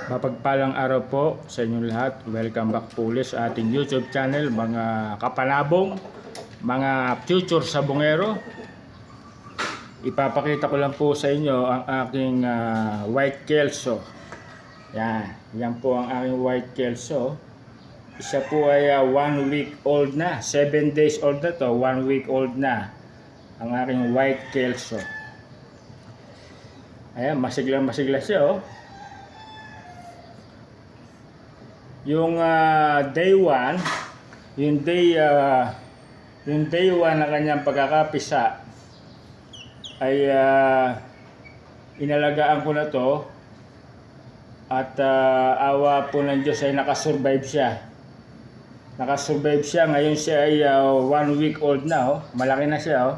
Mapagpalang araw po sa inyong lahat. Welcome back po ulit sa ating YouTube channel, mga kapanabong, mga future sabongero. Ipapakita ko lang po sa inyo ang aking white kelso. Yan po ang aking white kelso. Isa po ay 1 week old na, 7 days old na to, 1 week old na ang aking white kelso. Ayan, masigla siya oh. Yung day 1, yung day 1 na kanyang pagkakapisa ay inalagaan ko na to at awa po ng Diyos ay nakasurvive siya. Nakasurvive siya. Ngayon siya ay 1 week old na oh. Malaki na siya oh.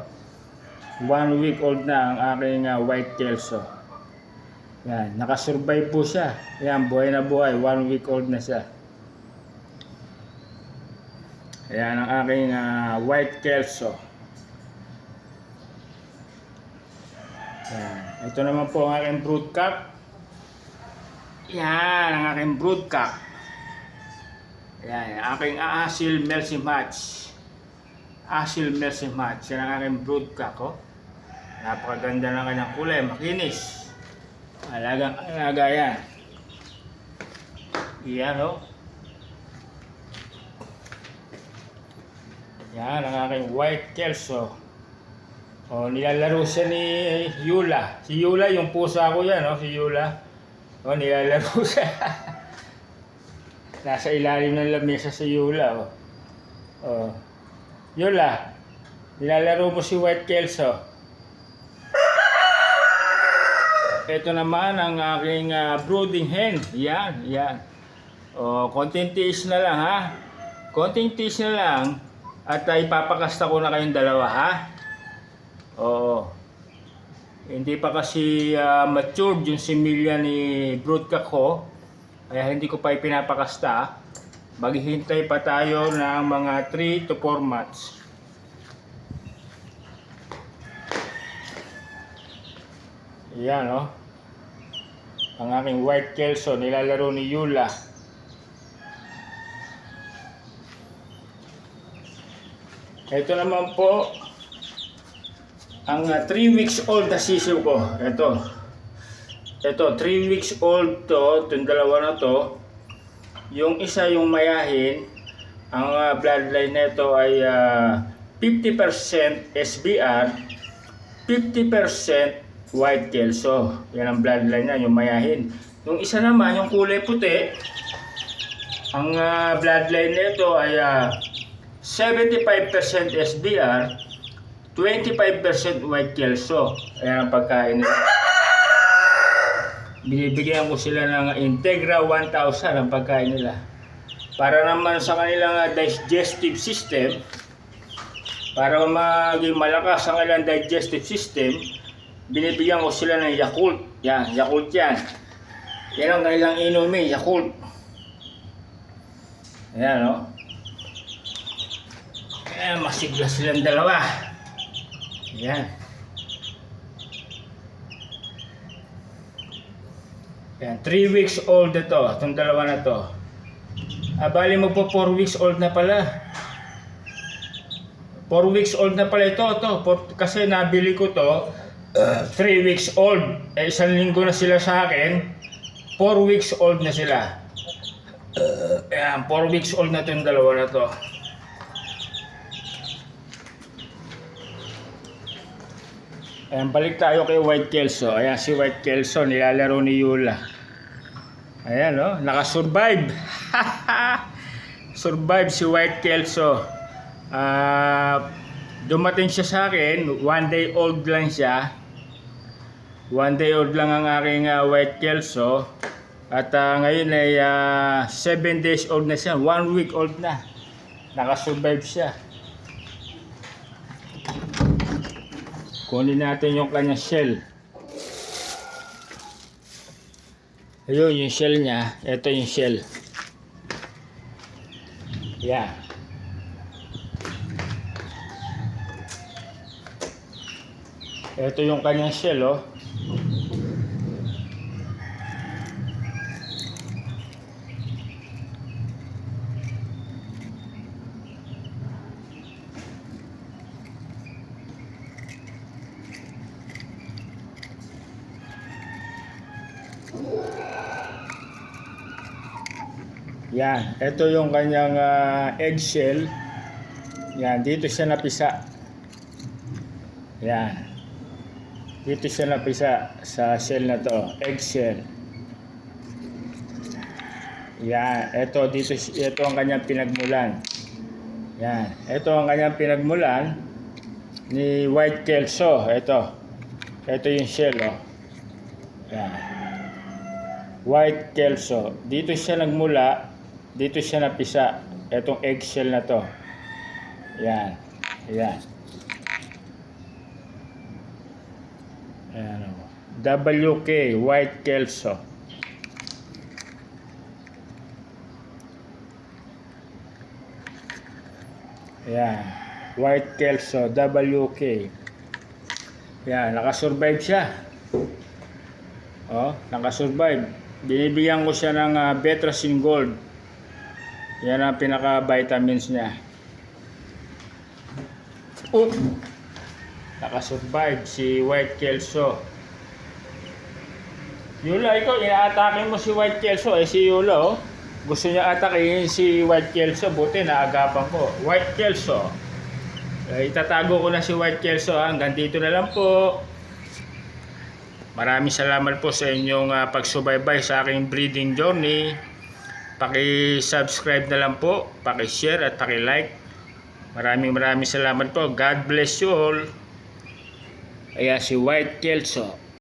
1 week old na ang aking white kelso. Yan, nakasurvive po siya. Yan, buhay na buhay. 1 week old na siya. Ayan ang aking white kelso. Ayan. Ito naman po ang aking broodcock. Yan ang aking broodcock. Ayan, ang aking asil mercy match. Asil mercy match. Yan ang aking broodcock oh. Napakaganda ng kanyang kulay, makinis. Alaga yan. Yan oh. Yan ang aking white kelso. O, nilalaro siya ni Yula. Si Yula, yung pusa ko yan, si Yula. O, nilalaro siya. Nasa ilalim ng lamesa si Yula. O, Yula, nilalaro mo si white kelso. Ito naman ang aking brooding hen. Yan. O, konting tiis na lang ha. Konting tiis na lang. At ipapakasta ko na kayong dalawa ha. Oo. Hindi pa kasi matured yung similya ni broodcock ko. Kaya hindi ko pa ipinapakasta. Maghihintay pa tayo ng mga 3 to 4 months. Yan oh. Ang aking white kelso nilalaro ni Yula. Ito naman po ang 3 weeks old na sisiw ko. Ito 3 weeks old to, itong dalawa na to. Yung isa yung mayahin. Ang bloodline nito ay 50% SBR, 50% white kelso. Yan ang bloodline niya, yung mayahin. Yung isa naman, yung kulay puti, ang bloodline nito ay 75% SBR, 25% white kelso. Ayan ang pagkain nila. Binibigyan ko sila ng Integra 1000 ang pagkain nila. Para naman sa kanilang digestive system, para maging malakas ang kanilang digestive system, binibigyan ko sila ng Yakult. Yan, Yakult yan. Yan ang kanilang inumin, Yakult. Ayan o. Ayan, masigla silang dalawa. Ayan. Ayan, 3 weeks old ito. Itong dalawa na to. Bali mo po 4 weeks old na pala. 4 weeks old na pala ito. Kasi nabili ko to 3 weeks old. Isang linggo na sila sa akin. 4 weeks old na sila. Ayan, 4 weeks old na itong dalawa na to. Ayan, balik tayo kay white kelso. Ayan, si white kelso nilalaro ni Yula. Ayan oh, nakasurvive. Survive si white kelso. Dumating siya sa akin, 1 day old lang siya. 1 day old lang ang aking white kelso. At ngayon ay 7 days old na siya, 1 week old na. Nakasurvive siya. Kunin natin yung kanyang shell. Ayun yung shell niya. Ito yung shell. Yan. Ito yung kanyang shell oh. Yan, ito yung kanyang eggshell. Yan, dito siya napisa. Yan. Dito siya napisa sa shell na to, eggshell. Yan, ito ang kanyang pinagmulan. Yan, ito ang kanyang pinagmulan ni White Kelso. Ito yung shell, oh. Yan. White Kelso. Dito siya nagmula, dito siya napisa. Itong eggshell na to. Yan. Yan. Ayan, oh. WK White Kelso. Ayan. White Kelso WK. Ayan, nakasurvive siya. Oh, nakasurvive. Binibigyan ko siya ng Betrasin Gold. Yan ang pinaka-vitamins niya. Nakasurvive si White Kelso. Yula, ikaw, ina-atake mo si White Kelso. Si Yula, oh. Gusto niya atakihin si White Kelso. Buti, naagapan ko. White Kelso. Itatago ko na si White Kelso. Hanggang dito na lang po. Maraming salamat po sa inyong pagsubaybay sa aking breeding journey. Paki-subscribe na lang po, paki-share at paki-like. Maraming salamat po. God bless you all. Ayan si White Kelso.